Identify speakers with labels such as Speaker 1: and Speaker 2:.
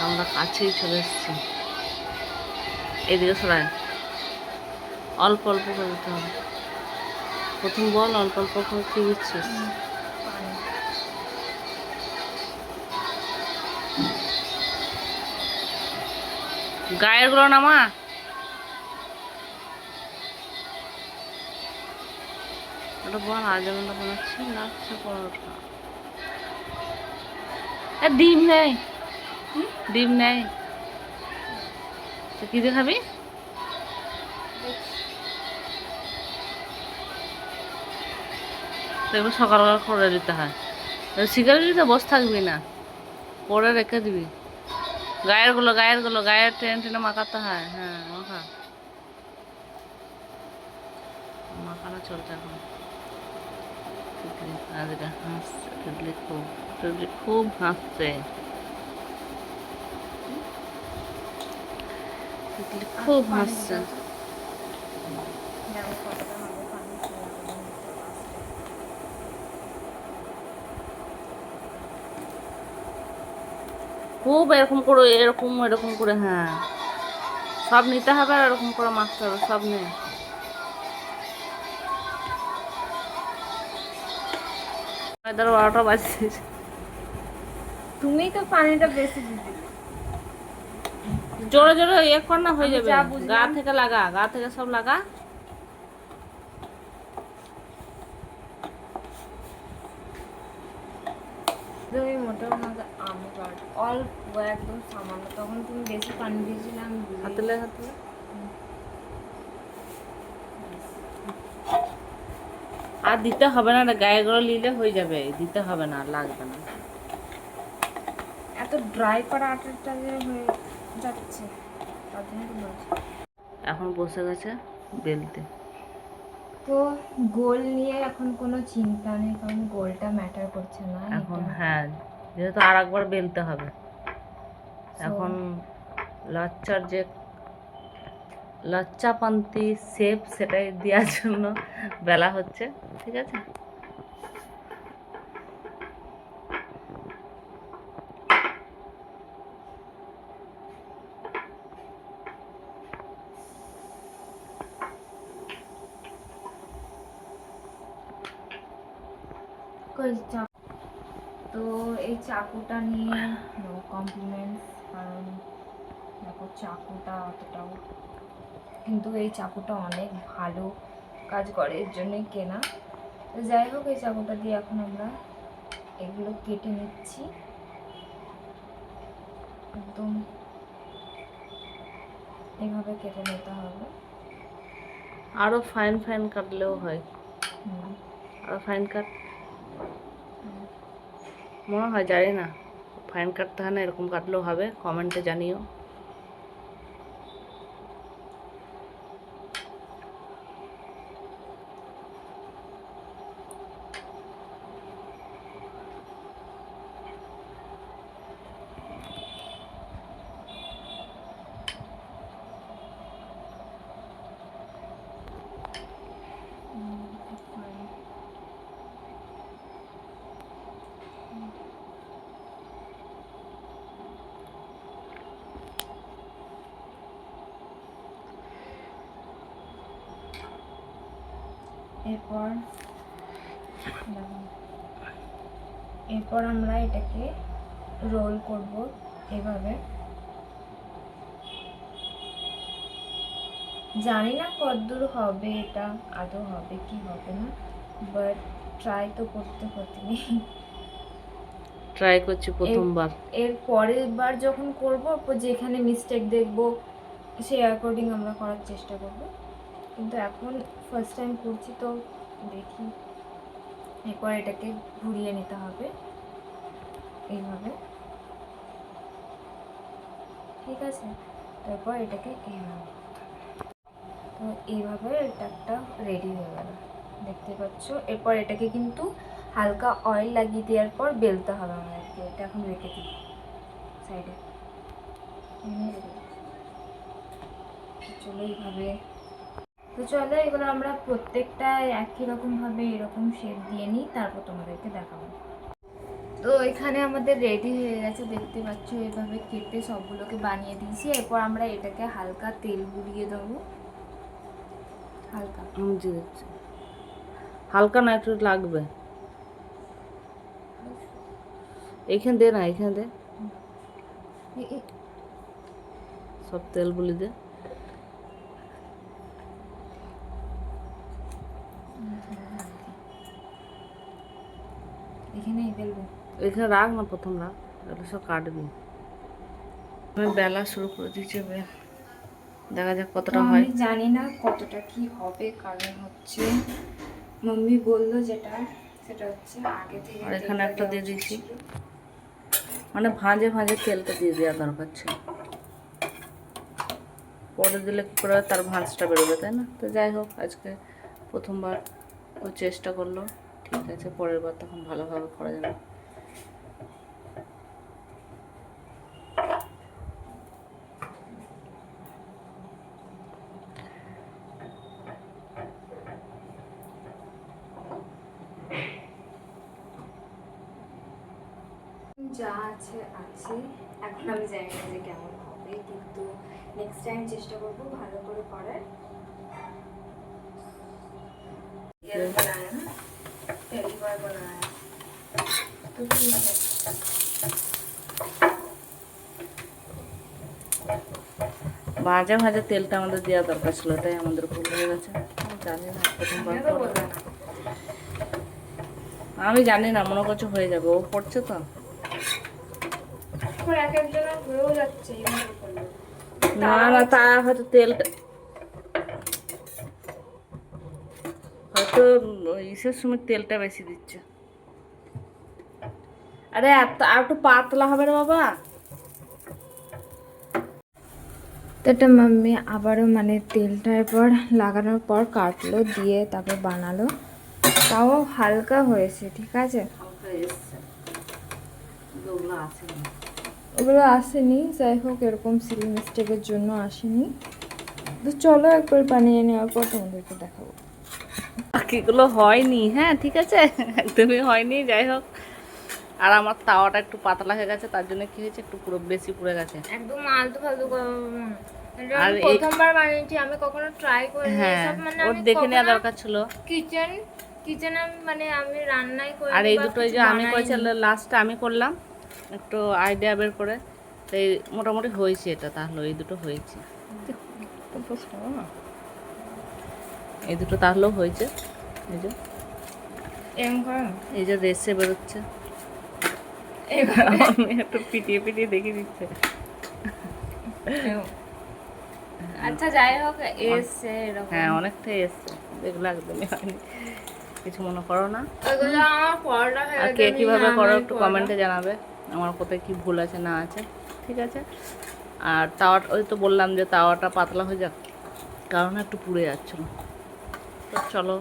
Speaker 1: আমরা কাছেই চলে এসেছি। এদিকে সরাই, অল্প অল্প করে দিতে হবে। প্রথম বল অল্প অল্প করে কি দিচ্ছিস? গায়ের গুলো নামা। ওটা বল আজ আমরা বানাচ্ছি লাচ্ছা পরোটা। ডিম নেই, ডিম নেই। তো কি দিয়ে খাবি? এগুলো সকালবেলা করে দিতে হয়। শিকারি দিতে বসে থাকবি না, করে রেখে দিবি। গায়ের গুলো গায়ের টেনে টেনে মাখাতে হয়। হ্যাঁ মাখা, মাখানো চলছে এখন। আজকে হাসছে তিতলি, খুব হাসছে। তিতলি খুব হাসছে। খুব এরকম করে, এরকম এরকম করে, হ্যাঁ সব নিতে হবে আর এরকম করে মাখতে হবে, সব নে। ধরো 12টা বাজছে।
Speaker 2: তুমি তো পানিটা বেশি দিতে,
Speaker 1: জোরে জোরে ইয়ে কর না, হয়ে যাবে।
Speaker 2: যা
Speaker 1: গা
Speaker 2: বুঝলাম
Speaker 1: থেকে লাগা, গা থেকে সব লাগা।
Speaker 2: তুমি মোটেও না, আমি অল্প একদম সামান্য, তখন তুমি বেশি পানি দিয়েছিলে আমি
Speaker 1: হাতলে হাতলে। আর দিতে হবে না, গায়ে গড়ে নিলে হয়ে যাবে, দিতে হবে না, লাগবে না।
Speaker 2: এত ড্রাই করা আটাটা যে হয়ে যাচ্ছে তার জন্য তো বলছি।
Speaker 1: এখন বসে গেছে বেলতে।
Speaker 2: তো গোল নিয়ে এখন কোনো চিন্তা নেই, কারণ গোলটা ম্যাটার করছে না
Speaker 1: এখন
Speaker 2: এটা।
Speaker 1: হ্যাঁ, যেহেতু আর একবার বেলতে হবে। এখন লাচ্চার যে লাচ্চাপান্তি শেপ, সেটাই দেওয়ার জন্য বেলা হচ্ছে। ঠিক আছে,
Speaker 2: তো এই চাকুটা নিয়ে নো কমপ্লিমেন্টস, কারণ দেখো চাকুটা অতটাও, কিন্তু এই চাকুটা অনেক ভালো কাজ করে, এর জন্যই কেনা। তো যাই হোক, এই চাকুটা দিয়ে এখন আমরা এগুলো কেটে নিচ্ছি। একদম এভাবে কেটে নিতে হবে।
Speaker 1: আরো ফাইন ফাইন কাটলেও হয়। আরো ফাইন কাট, মনে হয়, জানি না। ফাইন কাটতে হয় না, এরকম কাটলেও হবে। কমেন্টে জানিও।
Speaker 2: এরপর আমরা এটাকে রোল করব এভাবে। জানি না কতদূর হবে, এটা আদৌ হবে কি হবে না, বাট ট্রাই তো করতে নেই।
Speaker 1: ট্রাই করছি প্রথমবার।
Speaker 2: এর পরের বার যখন করবো, যেখানে মিস্টেক দেখবো সেই অ্যাকর্ডিং আমরা করার চেষ্টা করব, কিন্তু এখন ফার্স্ট টাইম করছি তো দেখি। এরপর এটাকে ঘুরিয়ে নিতে হবে এইভাবে, ঠিক আছে? তারপর এটাকে এইভাবে, তো এইভাবে এটা একটা রেডি হয়ে গেল, দেখতে পাচ্ছ। এরপর এটাকে কিন্তু হালকা অয়েল লাগিয়ে দেওয়ার পর বেলতে হবে আমাদেরকে। এটা এখন রেখে দিই সাইডে, চলো এইভাবে। তো চলো এগুলো আমরা প্রত্যেকটা একই রকমভাবে এরকম শেপ দিয়ে নিই, তারপর তোমাদেরকে দেখাবো। তো তো এখানে আমাদের রেডি হয়ে গেছে, দেখতে পাচ্ছ এভাবে কেটে সবগুলোকে বানিয়ে দিয়েছি। এরপর আমরা এটাকে হালকা তেল বুলিয়ে দেবো, হালকা।
Speaker 1: বুঝে যাচ্ছে, হালকা না একটু লাগবে। এইখানে দে না, এইখানে দে, সব তেল বুলি দে।
Speaker 2: এখানে ফেলবো,
Speaker 1: এখানে রাখ না, প্রথম রাখ, তাহলে সব কাটবি। আমি বেলা শুরু করে দিচ্ছি, দেখা যাক কতটা হয়।
Speaker 2: আমি জানি না কতটা কি হবে, কারণ হচ্ছে মাম্মি বললো যেটা সেটা হচ্ছে আগে থেকে
Speaker 1: আর এখানে
Speaker 2: তেলটা
Speaker 1: একটা দিয়ে
Speaker 2: দেওয়া
Speaker 1: দিয়েছি,
Speaker 2: ছিল।
Speaker 1: মানে ভাঁজে ভাঁজে তেলটা দিয়ে দেওয়া দরকার ছিল, পরে দিলে কী করে তার ভাঁজটা বেরোবে, তাই না? তো যাই হোক, আজকে প্রথমবার ও চেষ্টা করলো, ঠিক আছে, পরের বার তখন ভালোভাবে করা যাবে।
Speaker 2: যা আছে আছে, এখন আমি জানি না যে কেমন হবে, কিন্তু নেক্সট টাইম চেষ্টা করবো ভালো করে করার। ये बनाया ना, पहली बार बनाया तो ठीक है।
Speaker 1: ভাজা ভাজা তেলটা আমাদের দেওয়া দরকার ছিল, তাই আমাদের ভুল হয়ে গেছে। জানি না, প্রথমবার আমি জানি না, মনে করছে হয়ে যাবে, ও পড়ছে তো।
Speaker 2: এক একজনের হয়েও যাচ্ছে এইভাবে করলে।
Speaker 1: না না, তা হয়তো তেলটা হয়তো ইসের সময় তেলটা বেশি দিচ্ছে। আরে আর একটু পাতলা হবে রে বাবা।
Speaker 2: তো এটা মাম্মি আবারও মানে তেলটা এরপর লাগানোর পর কাটলো, দিয়ে তারপর বানালো, তাও হালকা হয়েছে, ঠিক আছে।
Speaker 1: হালকা এসছে, ওগুলো আসেনি।
Speaker 2: ওগুলো আসেনি, যাই হোক এরকম সিলি মিস্টেকের জন্য আসেনি। তো চলো একবার বানিয়ে নেওয়ার পর তোমাদেরকে দেখাবো।
Speaker 1: বাকিগুলো হয়নি, হ্যাঁ ঠিক আছে, একদমই হয়নি। যাই হোক, আর আমার তাওয়াটা একটু পাতলা হয়ে গেছে, তার জন্য কি হয়েছে, একটু পুরো বেশি পুড়ে গেছে।
Speaker 2: একদম আলতু ফালতু
Speaker 1: আর
Speaker 2: প্রথমবার বানিয়েছি, আমি কখনো ট্রাই করিনি
Speaker 1: হ্যাঁ,
Speaker 2: এসব, মানে
Speaker 1: ওর
Speaker 2: আমি
Speaker 1: দেখে নেওয়া
Speaker 2: কখনো
Speaker 1: দরকার ছিল।
Speaker 2: কিচেনে মানে আমি রান্নাই করি।
Speaker 1: আর এই দুটো যে আমি করেছি, লাস্টটা আমি করলাম একটু আইডিয়া বের করে, তো এই মোটামুটি হয়েছে এটা, তাহলে এই দুটো হয়েছে, এই দুটো তাহলেও হয়েছে। এই যে এই যে রেসে বেরোচ্ছে, আমি একটু পিটিয়ে পিটিয়ে দেখে দিচ্ছে।
Speaker 2: আচ্ছা যাই হোক এসছে এরকম।
Speaker 1: হ্যাঁ, অনেকটাই এসছে, দেখলে একদমই হয়নি, কিছু মনে করো না।
Speaker 2: ওগুলো আমার পরোটা হয়ে
Speaker 1: আর কে কীভাবে করো একটু কমেন্টে জানাবে, আমার কোথায় কি ভুল আছে না আছে, ঠিক আছে। আর তাওয়াটা, ওই তো বললাম যে তাওয়াটা পাতলা হয়ে যাক, কারণ একটু পুড়ে যাচ্ছিলো। তো চলো